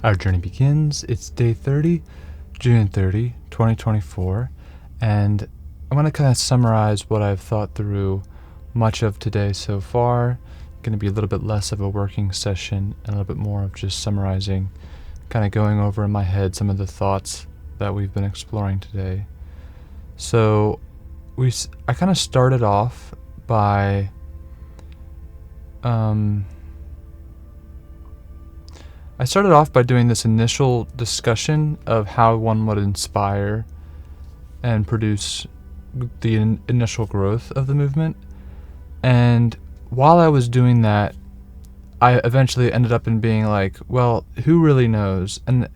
Our journey begins. It's day 30, June 30, 2024, and I want to kind of summarize what I've thought through much of today so far. Going to be a little bit less of a working session and a little bit more of just summarizing, kind of going over in my head some of the thoughts that we've been exploring today. So I kind of started off by doing this initial discussion of how one would inspire and produce the initial growth of the movement. And while I was doing that, I eventually ended up in being like, well, who really knows? And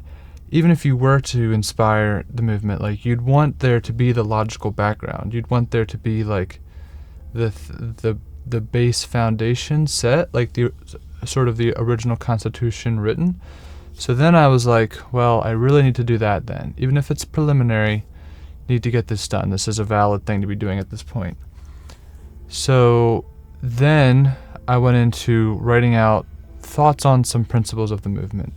even if you were to inspire the movement, like, you'd want there to be the logical background. You'd want there to be like the base foundation set, like the sort of the original Constitution written. So then I was like, well, I really need to do that then. Even if it's preliminary, need to get this done. This is a valid thing to be doing at this point. So then I went into writing out thoughts on some principles of the movement.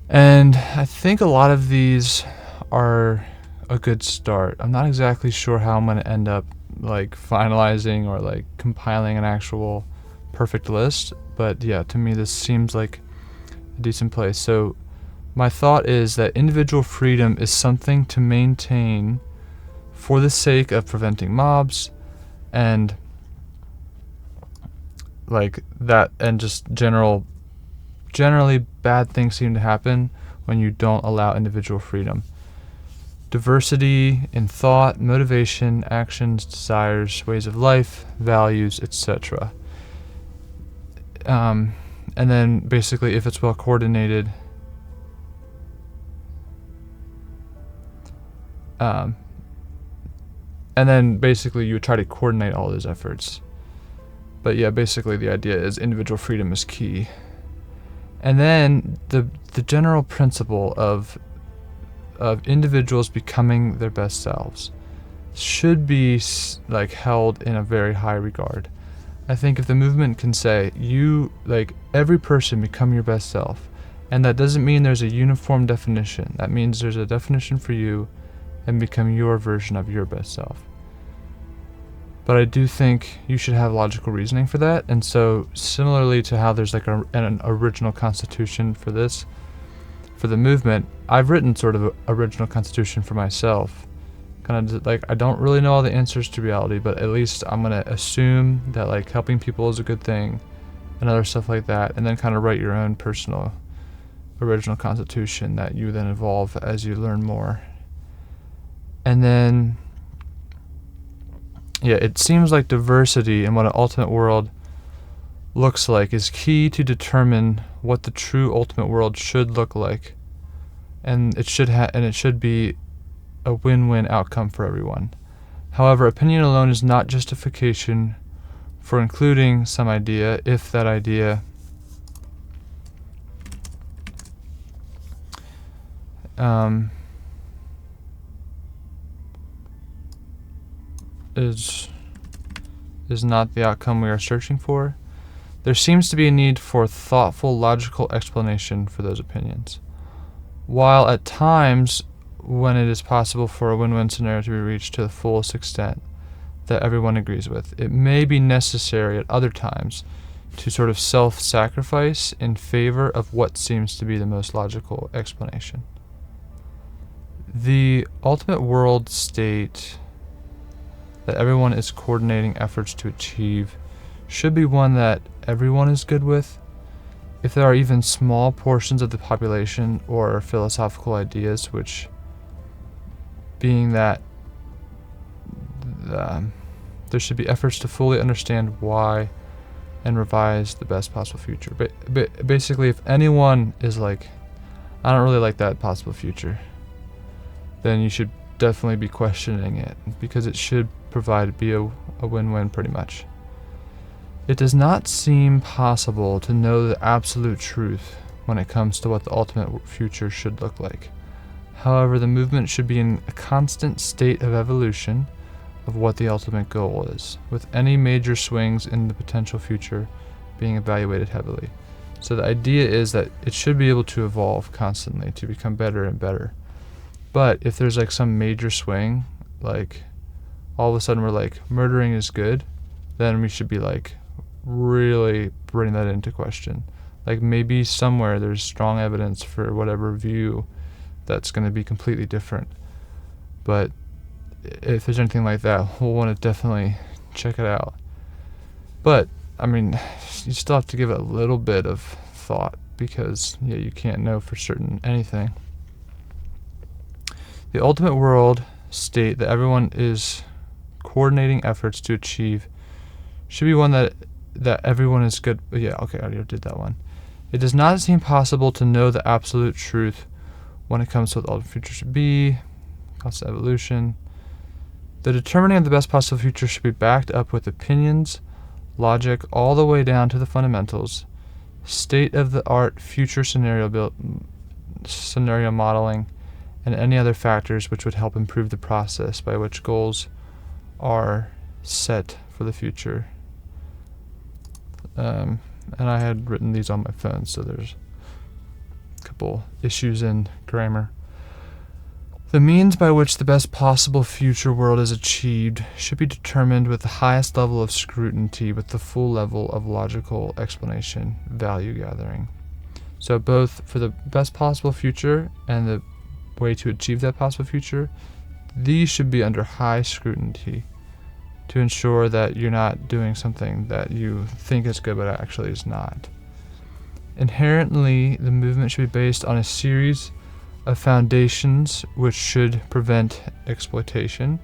And I think a lot of these are a good start. I'm not exactly sure how I'm going to end up like finalizing or like compiling an actual perfect list, but yeah, to me this seems like a decent place. So my thought is that individual freedom is something to maintain for the sake of preventing mobs and like that, and just generally bad things seem to happen when you don't allow individual freedom. Diversity in thought, motivation, actions, desires, ways of life, values, etc. And then basically, if it's well coordinated, and then basically you try to coordinate all those efforts. But yeah, basically the idea is individual freedom is key. And then the general principle of individuals becoming their best selves should be like held in a very high regard. I think if the movement can say, you, like, every person become your best self, and that doesn't mean there's a uniform definition. That means there's a definition for you, and become your version of your best self. But I do think you should have logical reasoning for that. And so similarly to how there's like an original constitution for this, for the movement, I've written sort of an original constitution for myself. Kind of like, I don't really know all the answers to reality, but at least I'm going to assume that like helping people is a good thing and other stuff like that. And then kind of write your own personal original constitution that you then evolve as you learn more. And then, yeah, it seems like diversity in what an ultimate world looks like is key to determine what the true ultimate world should look like, and it should be a win-win outcome for everyone. However, opinion alone is not justification for including some idea if that idea is not the outcome we are searching for. There seems to be a need for thoughtful, logical explanation for those opinions. While at times, when it is possible for a win-win scenario to be reached to the fullest extent that everyone agrees with, it may be necessary at other times to sort of self-sacrifice in favor of what seems to be the most logical explanation. The ultimate world state that everyone is coordinating efforts to achieve should be one that everyone is good with. If there are even small portions of the population or philosophical ideas which being that there should be efforts to fully understand why and revise the best possible future. But basically, if anyone is like, I don't really like that possible future, then you should definitely be questioning it, because it should be a win-win pretty much. It does not seem possible to know the absolute truth when it comes to what the ultimate future should look like. However, the movement should be in a constant state of evolution of what the ultimate goal is, with any major swings in the potential future being evaluated heavily. So the idea is that it should be able to evolve constantly to become better and better. But if there's like some major swing, like all of a sudden we're like murdering is good, then we should be like really bring that into question. Like maybe somewhere there's strong evidence for whatever view that's going to be completely different. But if there's anything like that, we'll want to definitely check it out. But I mean, you still have to give it a little bit of thought, because you can't know for certain anything. The ultimate world state that everyone is coordinating efforts to achieve should be one that everyone is good. I already did that one. It does not seem possible to know the absolute truth when it comes to what the ultimate future should be. Constant evolution. The determining of the best possible future should be backed up with opinions, logic, all the way down to the fundamentals, state-of-the-art future scenario modeling, and any other factors which would help improve the process by which goals are set for the future. And I had written these on my phone, so there's a couple issues in grammar. The means by which the best possible future world is achieved should be determined with the highest level of scrutiny, with the full level of logical explanation, value gathering. So both for the best possible future and the way to achieve that possible future, these should be under high scrutiny to ensure that you're not doing something that you think is good but actually is not. Inherently, the movement should be based on a series of foundations which should prevent exploitation.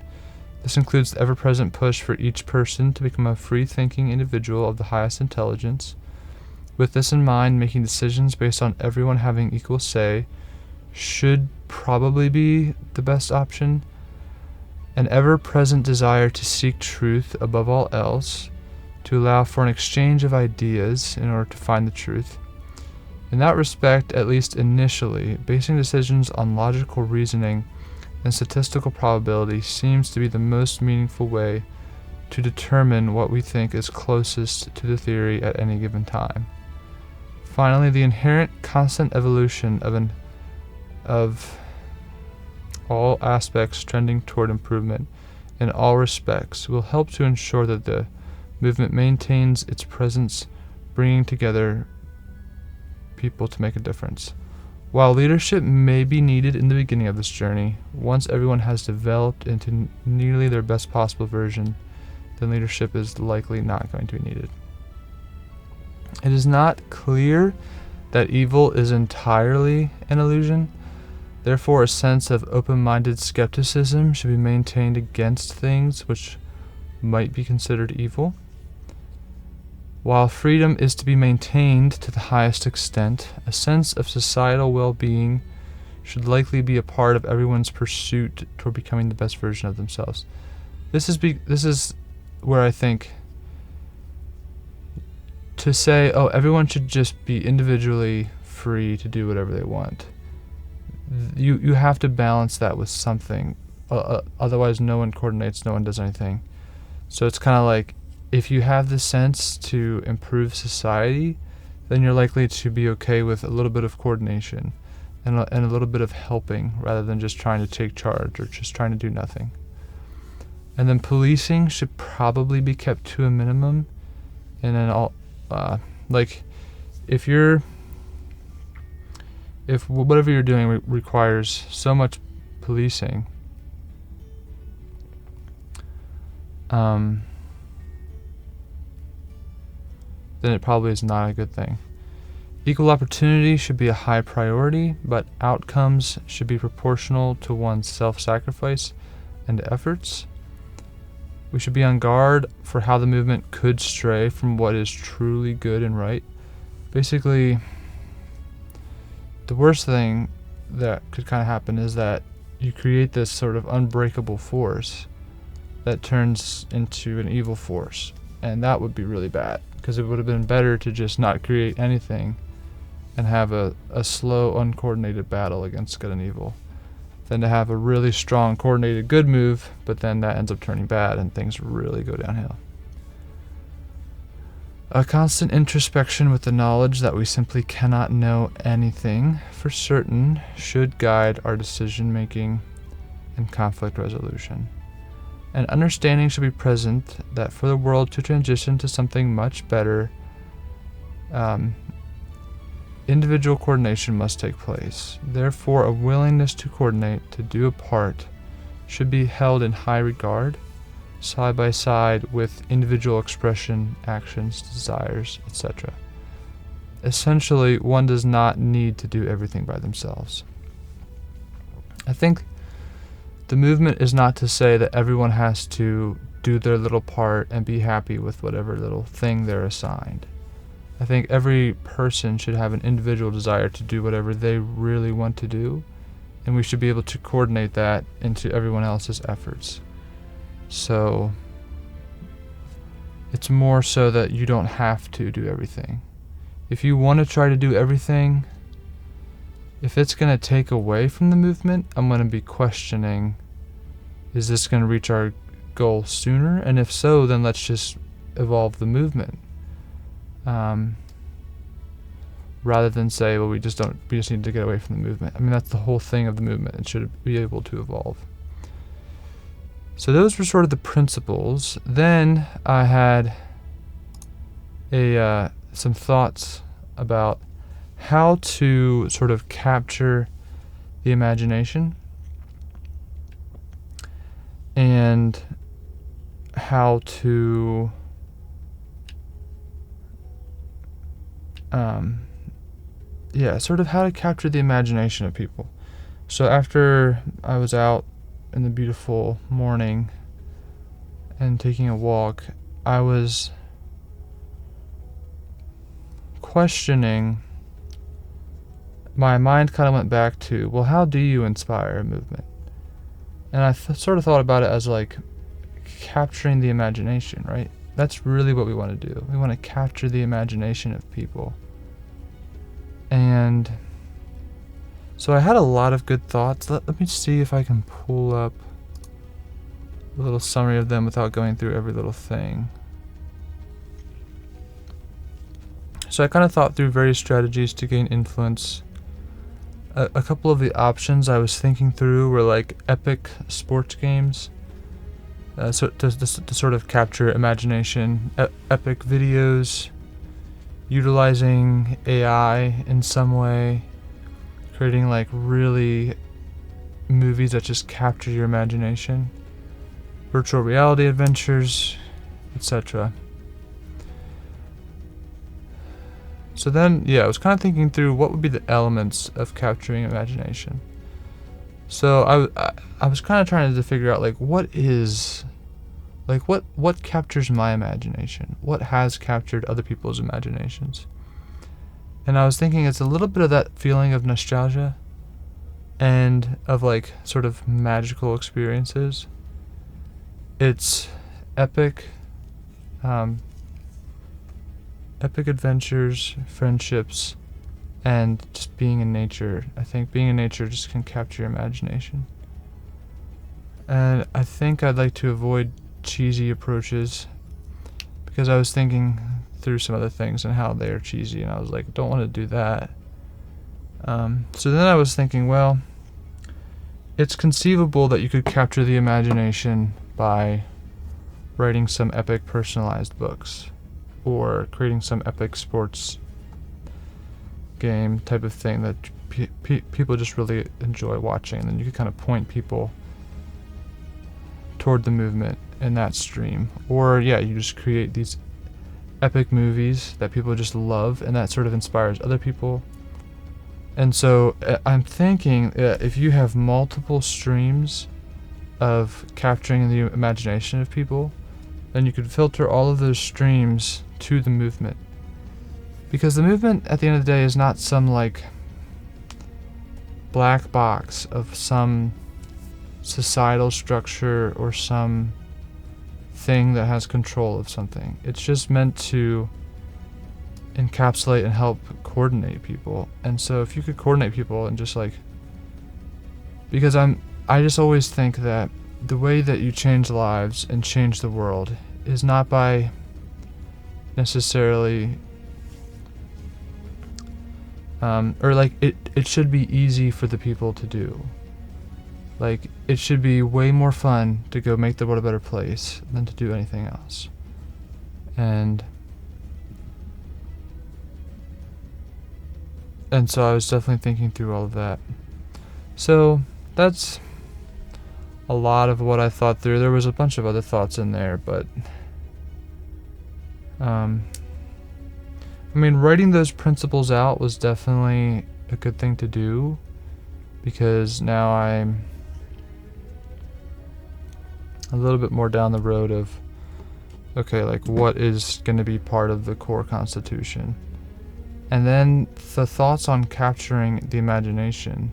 This includes the ever-present push for each person to become a free-thinking individual of the highest intelligence. With this in mind, making decisions based on everyone having equal say should probably be the best option. An ever-present desire to seek truth above all else, to allow for an exchange of ideas in order to find the truth. In that respect, at least initially, basing decisions on logical reasoning and statistical probability seems to be the most meaningful way to determine what we think is closest to the theory at any given time. Finally, the inherent constant evolution of all aspects trending toward improvement in all respects will help to ensure that the movement maintains its presence, bringing together people to make a difference. While leadership may be needed in the beginning of this journey, once everyone has developed into nearly their best possible version, then leadership is likely not going to be needed. It is not clear that evil is entirely an illusion. Therefore, a sense of open-minded skepticism should be maintained against things which might be considered evil. While freedom is to be maintained to the highest extent, a sense of societal well-being should likely be a part of everyone's pursuit toward becoming the best version of themselves. This is where I think to say, everyone should just be individually free to do whatever they want. You have to balance that with something. Otherwise, no one coordinates, no one does anything. So it's kind of like, if you have the sense to improve society, then you're likely to be okay with a little bit of coordination and a little bit of helping, rather than just trying to take charge or just trying to do nothing. And then policing should probably be kept to a minimum. And then if whatever you're doing requires so much policing, then it probably is not a good thing. Equal opportunity should be a high priority, but outcomes should be proportional to one's self-sacrifice and efforts. We should be on guard for how the movement could stray from what is truly good and right. Basically, the worst thing that could kind of happen is that you create this sort of unbreakable force that turns into an evil force, and that would be really bad, because it would have been better to just not create anything and have a slow, uncoordinated battle against good and evil than to have a really strong, coordinated good move, but then that ends up turning bad and things really go downhill. A constant introspection with the knowledge that we simply cannot know anything for certain should guide our decision making and conflict resolution. An understanding should be present that for the world to transition to something much better, individual coordination must take place. Therefore, a willingness to coordinate, to do a part, should be held in high regard, side by side with individual expression, actions, desires, etc. Essentially, one does not need to do everything by themselves. I think the movement is not to say that everyone has to do their little part and be happy with whatever little thing they're assigned. I think every person should have an individual desire to do whatever they really want to do, and we should be able to coordinate that into everyone else's efforts. So it's more so that you don't have to do everything. If you want to try to do everything, if it's going to take away from the movement, I'm going to be questioning, is this going to reach our goal sooner? And if so, then let's just evolve the movement. Rather than say, well, we just need to get away from the movement. I mean, that's the whole thing of the movement. It should be able to evolve. So those were sort of the principles. Then I had some thoughts about how to sort of capture the imagination and how to sort of how to capture the imagination of people. So after I was out in the beautiful morning and taking a walk, I was questioning. My mind kind of went back to, well, how do you inspire a movement? And I sort of thought about it as like capturing the imagination, right? That's really what we want to do. We want to capture the imagination of people. And so I had a lot of good thoughts. Let me see if I can pull up a little summary of them without going through every little thing. So I kind of thought through various strategies to gain influence. A couple of the options I was thinking through were like epic sports games, so to sort of capture imagination, epic videos, utilizing AI in some way, creating like really movies that just capture your imagination, virtual reality adventures, etc. So then, I was kind of thinking through what would be the elements of capturing imagination. So I was kind of trying to figure out like what captures my imagination? What has captured other people's imaginations? And I was thinking it's a little bit of that feeling of nostalgia and of like sort of magical experiences. It's epic adventures, friendships, and just being in nature. I think being in nature just can capture your imagination. And I think I'd like to avoid cheesy approaches because I was thinking through some other things and how they are cheesy, and I was like, don't want to do that. So then I was thinking, well, it's conceivable that you could capture the imagination by writing some epic personalized books or creating some epic sports game type of thing that people just really enjoy watching, and then you could kind of point people toward the movement in that stream. Or you just create these epic movies that people just love, and that sort of inspires other people. And so I'm thinking if you have multiple streams of capturing the imagination of people, then you could filter all of those streams to the movement. Because the movement at the end of the day is not some like black box of some societal structure or some thing that has control of something. It's just meant to encapsulate and help coordinate people. And so if you could coordinate people and just like, because I just always think that the way that you change lives and change the world is not by necessarily or like it should be easy for the people to do. Like, it should be way more fun to go make the world a better place than to do anything else. And so I was definitely thinking through all of that. So that's a lot of what I thought through. There was a bunch of other thoughts in there, but I mean, writing those principles out was definitely a good thing to do, because now I'm a little bit more down the road of, okay, like, what is going to be part of the core constitution? And then the thoughts on capturing the imagination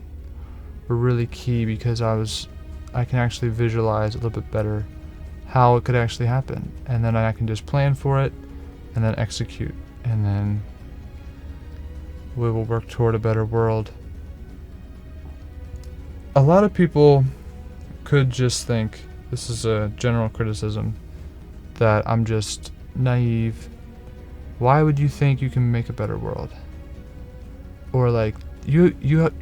were really key, because I can actually visualize a little bit better how it could actually happen. And then I can just plan for it and then execute. And then we will work toward a better world. A lot of people could just think, this is a general criticism, that I'm just naive. Why would you think you can make a better world? Or like, the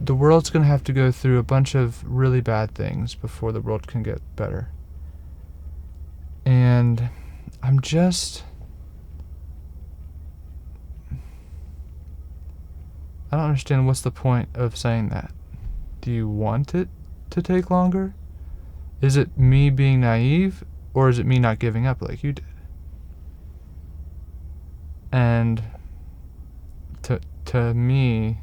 world's gonna have to go through a bunch of really bad things before the world can get better. And I don't understand, what's the point of saying that? Do you want it to take longer? Is it me being naive, or is it me not giving up like you did? And to me,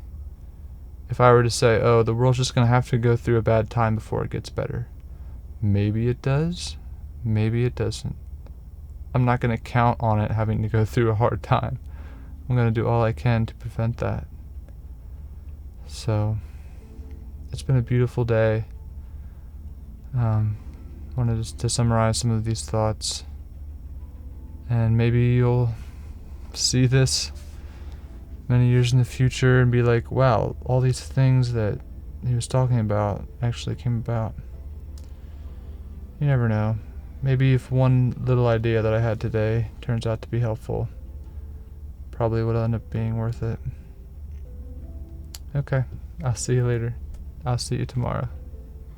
if I were to say, oh, the world's just going to have to go through a bad time before it gets better, maybe it does, maybe it doesn't. I'm not going to count on it having to go through a hard time. I'm going to do all I can to prevent that. So, it's been a beautiful day. Wanted to summarize some of these thoughts, and maybe you'll see this many years in the future and be like, wow, all these things that he was talking about actually came about. You never know. Maybe if one little idea that I had today turns out to be helpful, probably will end up being worth it. Okay, I'll see you later. I'll see you tomorrow.